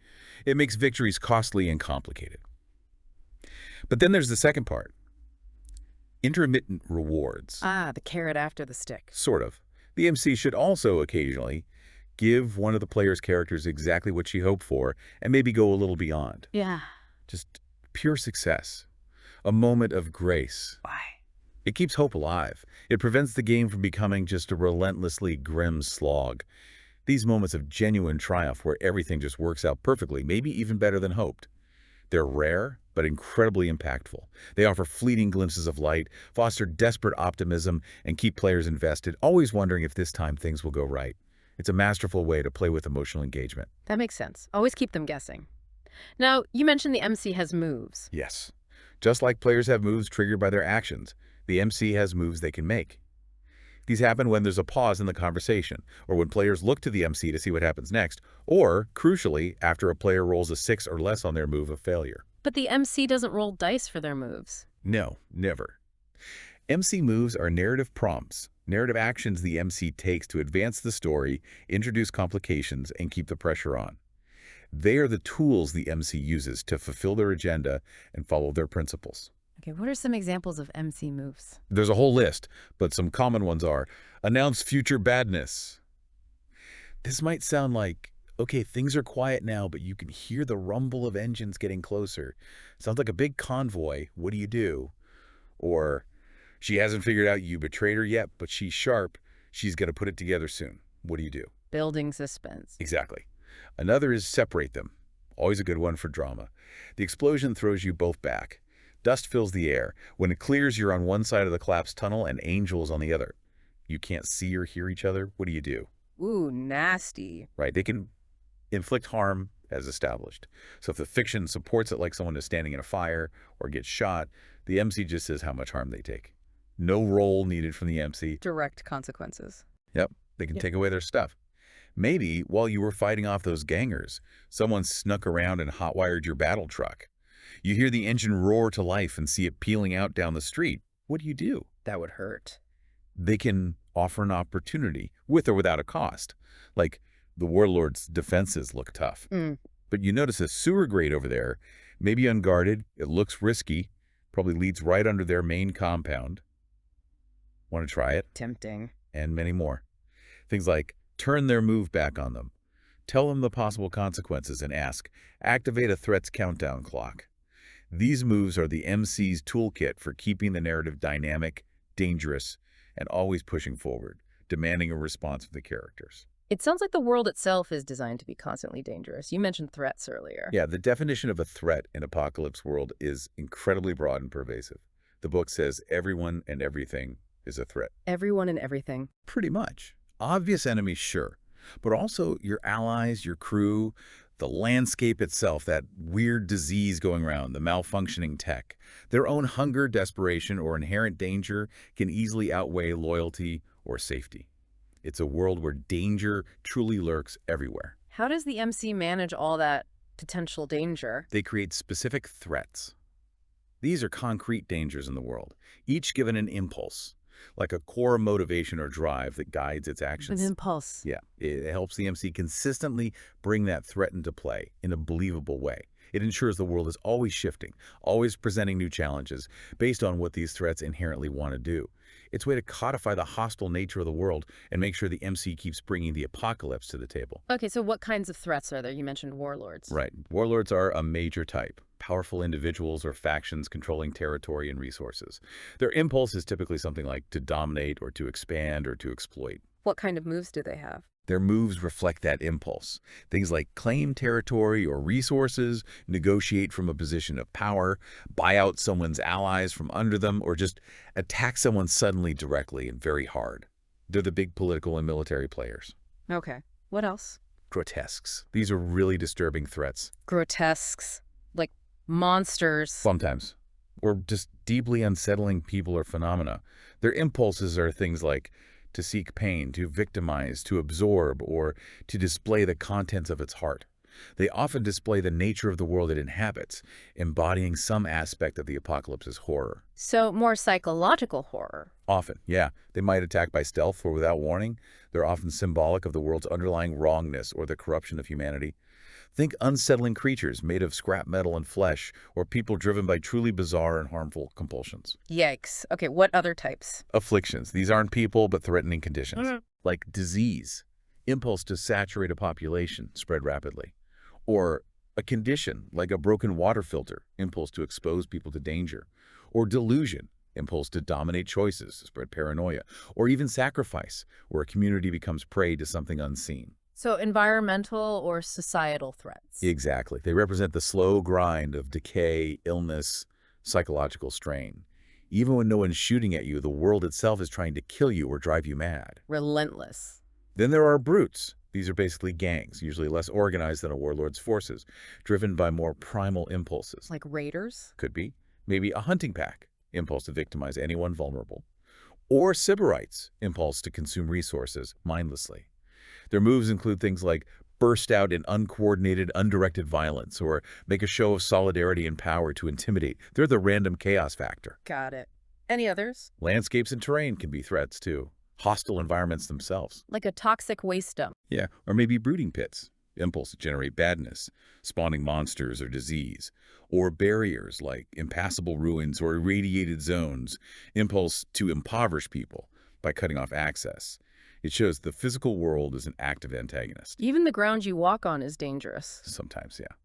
It makes victories costly and complicated. But then there's the second part. Intermittent rewards. Ah, the carrot after the stick. Sort of. The MC should also occasionally give one of the player's characters exactly what she hoped for and maybe go a little beyond. Yeah. Just pure success. A moment of grace. Why? It keeps hope alive. It prevents the game from becoming just a relentlessly grim slog. These moments of genuine triumph where everything just works out perfectly, maybe even better than hoped. They're rare, but incredibly impactful. They offer fleeting glimpses of light, foster desperate optimism, and keep players invested, always wondering if this time things will go right. It's a masterful way to play with emotional engagement. That makes sense. Always keep them guessing. Now, you mentioned the MC has moves. Yes. Just like players have moves triggered by their actions, the MC has moves they can make. These happen when there's a pause in the conversation, or when players look to the MC to see what happens next, or, crucially, after a player rolls a 6 or less on their move of failure. But the MC doesn't roll dice for their moves. No, never. MC moves are narrative prompts, narrative actions the MC takes to advance the story, introduce complications, and keep the pressure on. They are the tools the MC uses to fulfill their agenda and follow their principles. Okay, what are some examples of MC moves? There's a whole list, but some common ones are, announce future badness. This might sound like, Okay, things are quiet now, but you can hear the rumble of engines getting closer. Sounds like a big convoy. What do you do? Or, she hasn't figured out you betrayed her yet, but she's sharp. She's going to put it together soon. What do you do? Building suspense. Exactly. Another is separate them. Always a good one for drama. The explosion throws you both back. Dust fills the air. When it clears, you're on one side of the collapsed tunnel and Angel is on the other. You can't see or hear each other. What do you do? Ooh, nasty. Right? They can inflict harm as established. So if the fiction supports it like someone is standing in a fire or gets shot, the MC just says how much harm they take. No role needed from the MC. Direct consequences. Yep. They can take away their stuff. Maybe while you were fighting off those gangers, someone snuck around and hotwired your battle truck. You hear the engine roar to life and see it peeling out down the street. What do you do? That would hurt. They can offer an opportunity, with or without a cost. Like, the warlord's defenses look tough. But you notice a sewer grate over there, maybe unguarded, it looks risky, probably leads right under their main compound. Want to try it? Tempting. And many more. Things like, turn their move back on them. Tell them the possible consequences and ask, activate a threats countdown clock. These moves are the MC's toolkit for keeping the narrative dynamic, dangerous, and always pushing forward, demanding a response from the characters. It sounds like the world itself is designed to be constantly dangerous. You mentioned threats earlier. Yeah, the definition of a threat in Apocalypse World is incredibly broad and pervasive. The book says everyone and everything is a threat. Everyone and everything. Pretty much. Obvious enemies, sure, but also your allies, your crew, the landscape itself, that weird disease going around, the malfunctioning tech. Their own hunger, desperation, or inherent danger can easily outweigh loyalty or safety. It's a world where danger truly lurks everywhere. How does the MC manage all that potential danger? They create specific threats. These are concrete dangers in the world, each given an impulse, like a core motivation or drive that guides its actions. An impulse. Yeah, it helps the MC consistently bring that threat into play in a believable way. It ensures the world is always shifting, always presenting new challenges based on what these threats inherently want to do. It's a way to codify the hostile nature of the world and make sure the MC keeps bringing the apocalypse to the table. Okay, so what kinds of threats are there? You mentioned warlords. Right. Warlords are a major type. Powerful individuals or factions controlling territory and resources. Their impulse is typically something like to dominate or to expand or to exploit. What kind of moves do they have? Their moves reflect that impulse. Things like claim territory or resources, negotiate from a position of power, buy out someone's allies from under them, or just attack someone suddenly, directly, and very hard. They're the big political and military players. Okay. What else? Grotesques. These are really disturbing threats. Grotesques. Like monsters. Sometimes. Or just deeply unsettling people or phenomena. Their impulses are things like to seek pain, to victimize, to absorb, or to display the contents of its heart. They often display the nature of the world it inhabits, embodying some aspect of the apocalypse's horror. So more psychological horror. Often, yeah. They might attack by stealth or without warning. They're often symbolic of the world's underlying wrongness or the corruption of humanity. Think unsettling creatures made of scrap metal and flesh, or people driven by truly bizarre and harmful compulsions. Yikes. Okay, what other types? Afflictions. These aren't people, but threatening conditions. Like disease, impulse to saturate a population, spread rapidly. Or a condition, like a broken water filter, impulse to expose people to danger. Or delusion, impulse to dominate choices, spread paranoia. Or even sacrifice, where a community becomes prey to something unseen. So environmental or societal threats. Exactly. They represent the slow grind of decay, illness, psychological strain. Even when no one's shooting at you, the world itself is trying to kill you or drive you mad. Relentless. Then there are brutes. These are basically gangs, usually less organized than a warlord's forces, driven by more primal impulses. Like raiders? Could be. Maybe a hunting pack, impulse to victimize anyone vulnerable. Or Sybarites, impulse to consume resources mindlessly. Their moves include things like burst out in uncoordinated, undirected violence, or make a show of solidarity and power to intimidate. They're the random chaos factor. Got it. Any others? Landscapes and terrain can be threats, too. Hostile environments themselves. Like a toxic waste dump. Yeah, or maybe brooding pits. Impulse to generate badness, spawning monsters or disease. Or barriers like impassable ruins or irradiated zones. Impulse to impoverish people by cutting off access. It shows the physical world is an active antagonist. Even the ground you walk on is dangerous. Sometimes, yeah.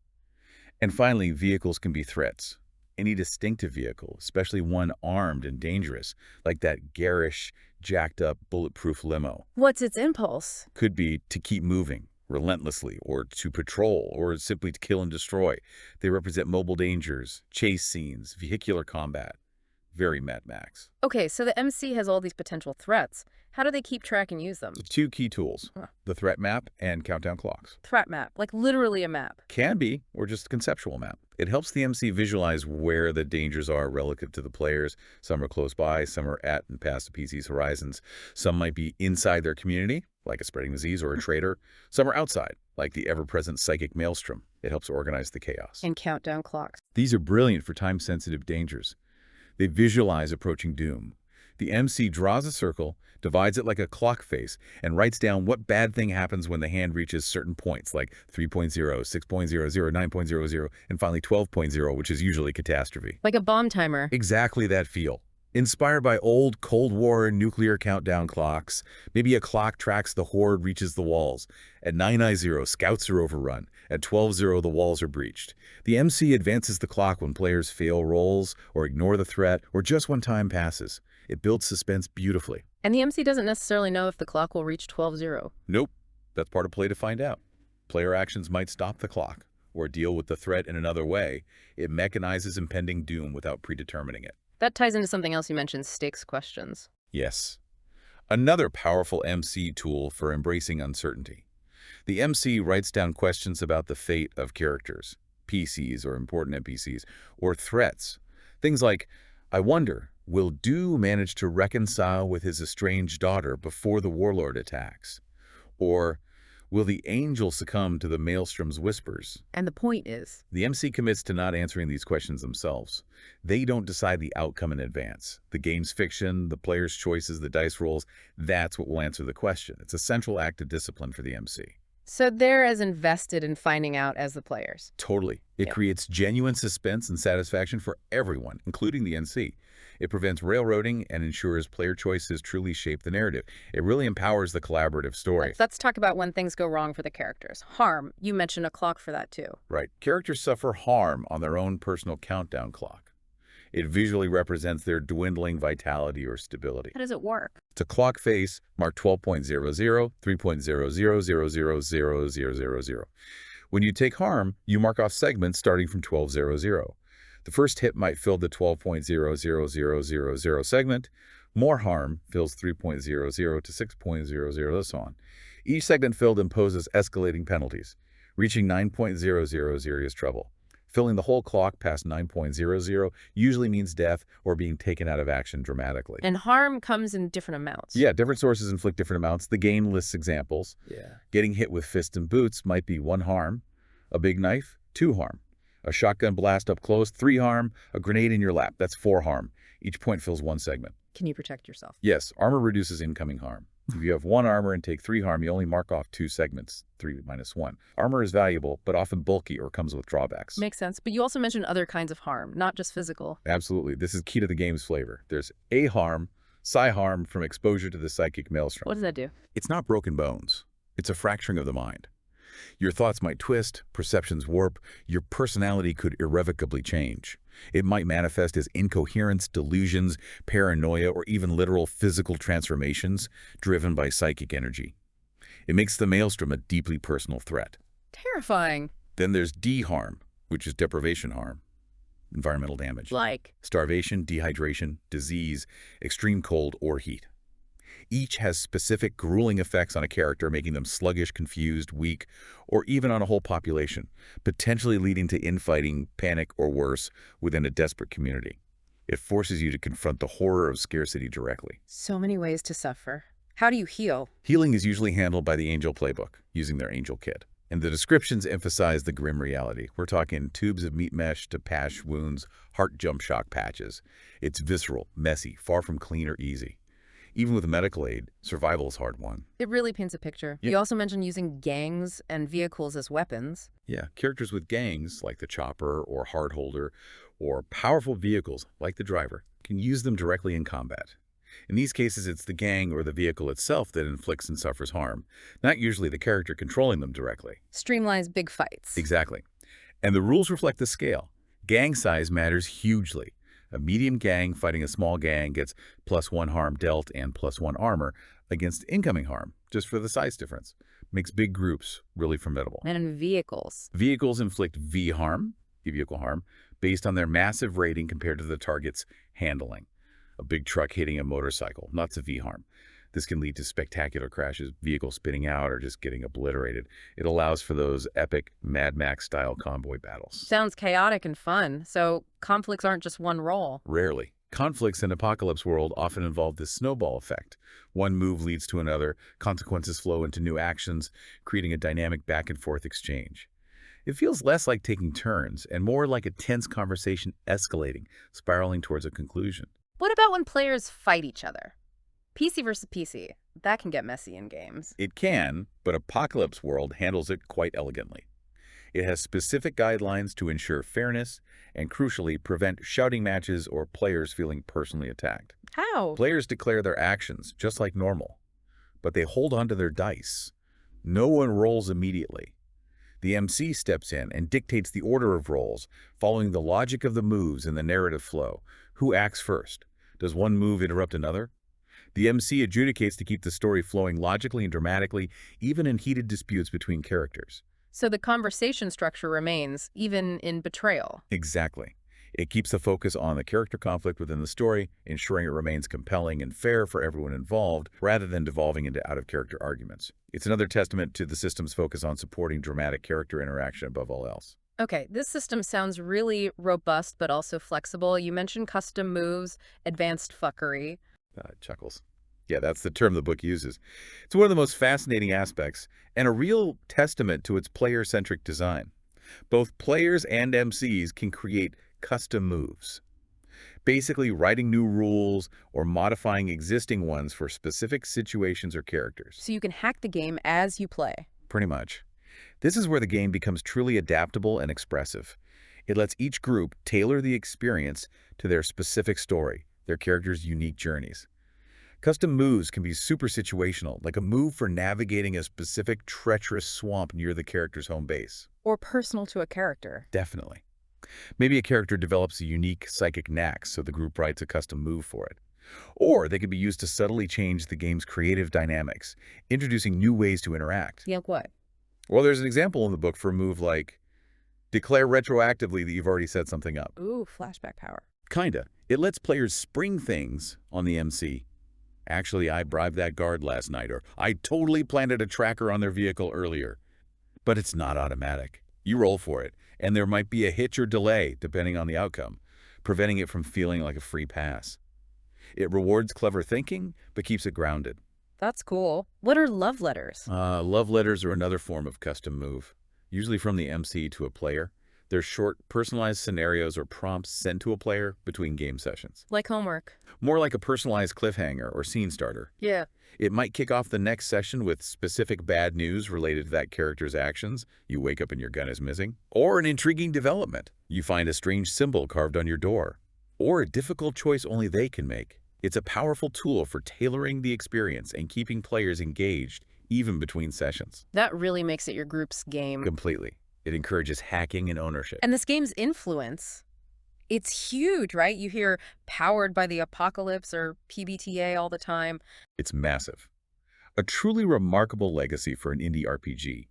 And finally, vehicles can be threats. Any distinctive vehicle, especially one armed and dangerous, like that garish, jacked-up, bulletproof limo, What's its impulse? could be to keep moving relentlessly, or to patrol, or simply to kill and destroy. They represent mobile dangers, chase scenes, vehicular combat. Very Mad Max. Okay, so the MC has all these potential threats. How do they keep track and use them? The two key tools, Huh. the threat map and countdown clocks. Threat map, like literally a map. Can be, or just a conceptual map. It helps the MC visualize where the dangers are relative to the players. Some are close by, some are at and past the PC's horizons. Some might be inside their community, like a spreading disease or a traitor. Some are outside, like the ever-present psychic maelstrom. It helps organize the chaos. And countdown clocks. These are brilliant for time-sensitive dangers. They visualize approaching doom. The MC draws a circle, divides it like a clock face, and writes down what bad thing happens when the hand reaches certain points, like 3.0, 6.00, 9.00, and finally 12.0, which is usually catastrophe. Like a bomb timer. Exactly that feel. Inspired by old Cold War nuclear countdown clocks, maybe a clock tracks the horde reaches the walls. At 9:90, scouts are overrun. At 12:00, the walls are breached. The MC advances the clock when players fail rolls, or ignore the threat, or just when time passes. It builds suspense beautifully. And the MC doesn't necessarily know if the clock will reach 12:00. Nope. That's part of play to find out. Player actions might stop the clock, or deal with the threat in another way. It mechanizes impending doom without predetermining it. That ties into something else you mentioned, stakes questions. Yes. Another powerful MC tool for embracing uncertainty. The MC writes down questions about the fate of characters, PCs or important NPCs, or threats. Things like, I wonder, will Do manage to reconcile with his estranged daughter before the warlord attacks? Or, will the angel succumb to the maelstrom's whispers? And the point is, The MC commits to not answering these questions themselves. They don't decide the outcome in advance. The game's fiction, the player's choices, the dice rolls, that's what will answer the question. It's a central act of discipline for the MC. so they're as invested in finding out as the players. Totally. It Yep. creates genuine suspense and satisfaction for everyone, including the NC. It prevents railroading and ensures player choices truly shape the narrative. It really empowers the collaborative story. Let's talk about when things go wrong for the characters. Harm, you mentioned a clock for that too. Right. Characters suffer harm on their own personal countdown clock. It visually represents their dwindling vitality or stability. How does it work? It's a clock face marked 12.00, 3.00000000. When you take harm, you mark off segments starting from 12.00. The first hit might fill the 12.00000 segment. More harm fills 3.00 to 6.00, and so on. Each segment filled imposes escalating penalties. Reaching 9.00 is serious trouble. Filling the whole clock past 9.00 usually means death or being taken out of action dramatically. And harm comes in different amounts. Yeah, different sources inflict different amounts. The game lists examples. Yeah. Getting hit with fist and boots might be 1 harm. A big knife, 2 harm. A shotgun blast up close, 3 harm. A grenade in your lap, that's 4 harm. Each point fills 1 segment. Can you protect yourself? Yes, armor reduces incoming harm. If you have 1 armor and take 3 harm, you only mark off 2 segments, 3 minus 1. Armor is valuable, but often bulky or comes with drawbacks. Makes sense. But you also mentioned other kinds of harm, not just physical. Absolutely. This is key to the game's flavor. There's A harm, psi harm from exposure to the psychic maelstrom. What does that do? It's not broken bones. It's a fracturing of the mind. Your thoughts might twist, perceptions warp, your personality could irrevocably change. It might manifest as incoherence, delusions, paranoia, or even literal physical transformations driven by psychic energy. It makes the maelstrom a deeply personal threat. Terrifying. Then there's D harm, which is deprivation harm, environmental damage. Like, Starvation, dehydration, disease, extreme cold, or heat. Each has specific grueling effects on a character, making them sluggish, confused, weak, or even on a whole population, potentially leading to infighting, panic, or worse within a desperate community. It forces you to confront the horror of scarcity directly. so many ways to suffer. How do you heal? Healing is usually handled by the Angel Playbook, using their Angel Kit. And the descriptions emphasize the grim reality. We're talking tubes of meat mesh to patch wounds, heart jump shock patches. It's visceral, messy, far from clean or easy. Even with medical aid, survival is hard won. It really paints a picture. Yeah. You also mentioned using gangs and vehicles as weapons. Yeah, characters with gangs, like the Chopper or Hardholder, or powerful vehicles, like the Driver, can use them directly in combat. In these cases, it's the gang or the vehicle itself that inflicts and suffers harm, not usually the character controlling them directly. Streamlines big fights. Exactly. And the rules reflect the scale. Gang size matters hugely. A medium gang fighting a small gang gets +1 harm dealt and +1 armor against incoming harm, just for the size difference. Makes big groups really formidable. And in vehicles. Vehicles inflict V harm, vehicle harm, based on their massive rating compared to the target's handling. A big truck hitting a motorcycle, lots of V harm. This can lead to spectacular crashes, vehicles spinning out, or just getting obliterated. It allows for those epic Mad Max-style convoy battles. Sounds chaotic and fun, so conflicts aren't just one role. Rarely. Conflicts in Apocalypse World often involve this snowball effect. One move leads to another, consequences flow into new actions, creating a dynamic back-and-forth exchange. It feels less like taking turns and more like a tense conversation escalating, spiraling towards a conclusion. What about when players fight each other? PC versus PC. That can get messy in games. It can, but Apocalypse World handles it quite elegantly. It has specific guidelines to ensure fairness and, crucially, prevent shouting matches or players feeling personally attacked. How? Players declare their actions, just like normal, but they hold onto their dice. No one rolls immediately. The MC steps in and dictates the order of rolls, following the logic of the moves in the narrative flow. Who acts first? Does one move interrupt another? The MC adjudicates to keep the story flowing logically and dramatically, even in heated disputes between characters. So the conversation structure remains, even in betrayal. Exactly. It keeps the focus on the character conflict within the story, ensuring it remains compelling and fair for everyone involved, rather than devolving into out-of-character arguments. It's another testament to the system's focus on supporting dramatic character interaction above all else. Okay, this system sounds really robust but also flexible. You mentioned custom moves, advanced fuckery. Chuckles. Yeah, that's the term the book uses. It's one of the most fascinating aspects and a real testament to its player-centric design. Both players and MCs can create custom moves, basically writing new rules or modifying existing ones for specific situations or characters. So you can hack the game as you play. Pretty much. This is where the game becomes truly adaptable and expressive. It lets each group tailor the experience to their specific story, their characters' unique journeys. Custom moves can be super situational, like a move for navigating a specific treacherous swamp near the character's home base. Or personal to a character. Definitely. Maybe a character develops a unique psychic knack, so the group writes a custom move for it. Or they can be used to subtly change the game's creative dynamics, introducing new ways to interact. Yeah, what? Well, there's an example in the book for a move like, declare retroactively that you've already set something up. Ooh, flashback power. Kinda. It lets players spring things on the MC. Actually, I bribed that guard last night, or I totally planted a tracker on their vehicle earlier. But it's not automatic. You roll for it, and there might be a hitch or delay, depending on the outcome, preventing it from feeling like a free pass. It rewards clever thinking, but keeps it grounded. That's cool. What are love letters? Love letters are another form of custom move, usually from the MC to a player. They're short, personalized scenarios or prompts sent to a player between game sessions. Like homework. More like a personalized cliffhanger or scene starter. Yeah. It might kick off the next session with specific bad news related to that character's actions. You wake up and your gun is missing. Or an intriguing development. You find a strange symbol carved on your door. Or a difficult choice only they can make. It's a powerful tool for tailoring the experience and keeping players engaged, even between sessions. That really makes it your group's game. Completely. It encourages hacking and ownership. And this game's influence, it's huge, right? You hear powered by the apocalypse or PBTA all the time. It's massive. A truly remarkable legacy for an indie RPG.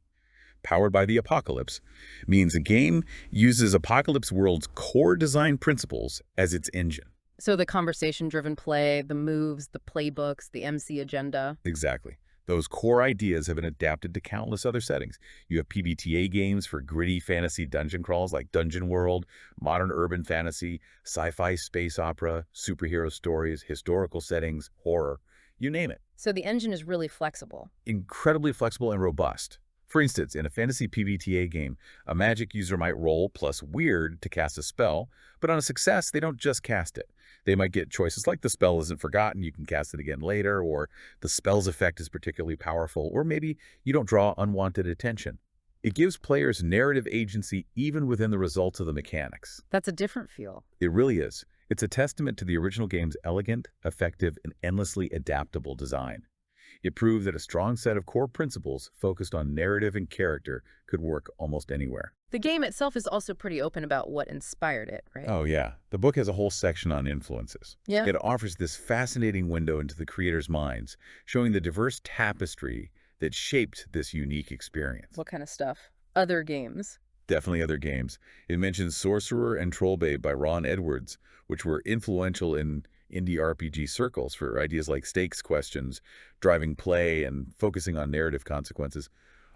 Powered by the apocalypse means a game uses Apocalypse World's core design principles as its engine. So the conversation-driven play, the moves, the playbooks, the MC agenda. Exactly. Those core ideas have been adapted to countless other settings. You have PBTA games for gritty fantasy dungeon crawls like Dungeon World, modern urban fantasy, sci-fi space opera, superhero stories, historical settings, horror, you name it. So the engine is really flexible. Incredibly flexible and robust. For instance, in a fantasy PBTA game, a magic user might roll plus weird to cast a spell, but on a success, they don't just cast it. They might get choices like the spell isn't forgotten, you can cast it again later, or the spell's effect is particularly powerful, or maybe you don't draw unwanted attention. It gives players narrative agency even within the results of the mechanics. That's a different feel. It really is. It's a testament to the original game's elegant, effective, and endlessly adaptable design. It proved that a strong set of core principles focused on narrative and character could work almost anywhere. The game itself is also pretty open about what inspired it, right? Oh, yeah. The book has a whole section on influences. Yeah. It offers this fascinating window into the creators' minds, showing the diverse tapestry that shaped this unique experience. What kind of stuff? Other games. Definitely other games. It mentions Sorcerer and Trollbabe by Ron Edwards, which were influential in indie RPG circles for ideas like stakes questions, driving play, and focusing on narrative consequences.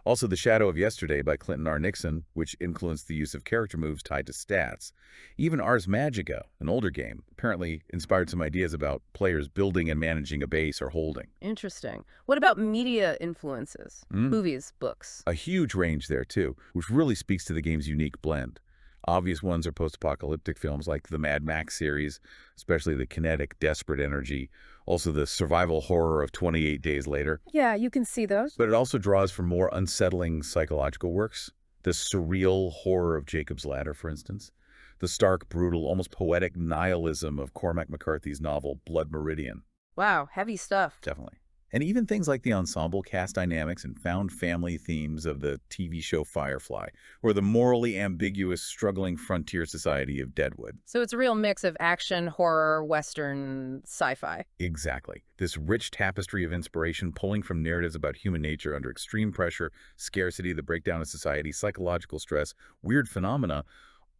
Also, The Shadow of Yesterday by Clinton R. Nixon, which influenced the use of character moves tied to stats. Even Ars Magica, an older game, apparently inspired some ideas about players building and managing a base or holding. Interesting. What about media influences? Movies, books? A huge range there, too, which really speaks to the game's unique blend. Obvious ones are post-apocalyptic films like the Mad Max series, especially the kinetic, desperate energy, also the survival horror of 28 Days Later. Yeah, you can see those. But it also draws from more unsettling psychological works. The surreal horror of Jacob's Ladder, for instance. The stark, brutal, almost poetic nihilism of Cormac McCarthy's novel Blood Meridian. Wow, heavy stuff. Definitely. And even things like the ensemble cast dynamics and found family themes of the TV show Firefly, or the morally ambiguous, struggling frontier society of Deadwood. So it's a real mix of action, horror, western, sci-fi. Exactly. This rich tapestry of inspiration pulling from narratives about human nature under extreme pressure, scarcity, the breakdown of society, psychological stress, weird phenomena,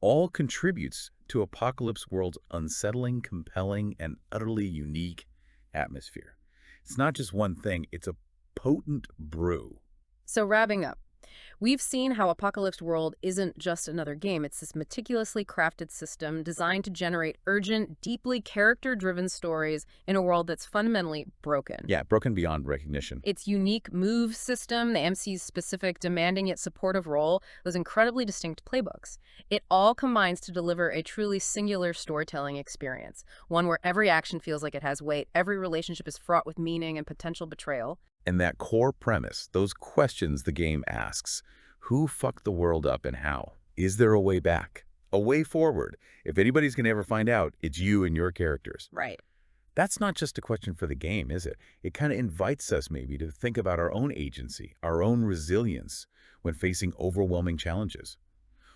all contributes to Apocalypse World's unsettling, compelling, and utterly unique atmosphere. It's not just one thing, it's a potent brew. So wrapping up, we've seen how Apocalypse World isn't just another game. It's this meticulously crafted system designed to generate urgent, deeply character-driven stories in a world that's fundamentally broken. Yeah, broken beyond recognition. Its unique move system, the MC's specific, demanding yet supportive role, those incredibly distinct playbooks. It all combines to deliver a truly singular storytelling experience, one where every action feels like it has weight, every relationship is fraught with meaning and potential betrayal. And that core premise, those questions the game asks, who fucked the world up and how? Is there a way back? A way forward? If anybody's going to ever find out, it's you and your characters. Right. That's not just a question for the game, is it? It kind of invites us maybe to think about our own agency, our own resilience when facing overwhelming challenges.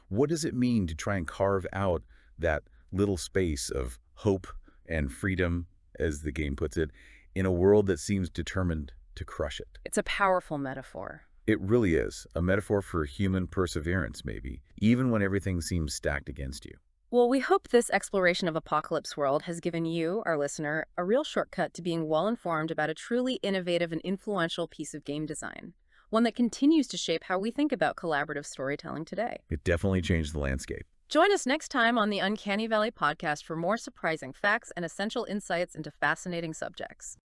What does it mean to try and carve out that little space of hope and freedom, as the game puts it, in a world that seems determined to crush it? It's a powerful metaphor. It really is. A metaphor for human perseverance, maybe, even when everything seems stacked against you. Well, we hope this exploration of Apocalypse World has given you, our listener, a real shortcut to being well-informed about a truly innovative and influential piece of game design, one that continues to shape how we think about collaborative storytelling today. It definitely changed the landscape. Join us next time on the Uncanny Valley podcast for more surprising facts and essential insights into fascinating subjects.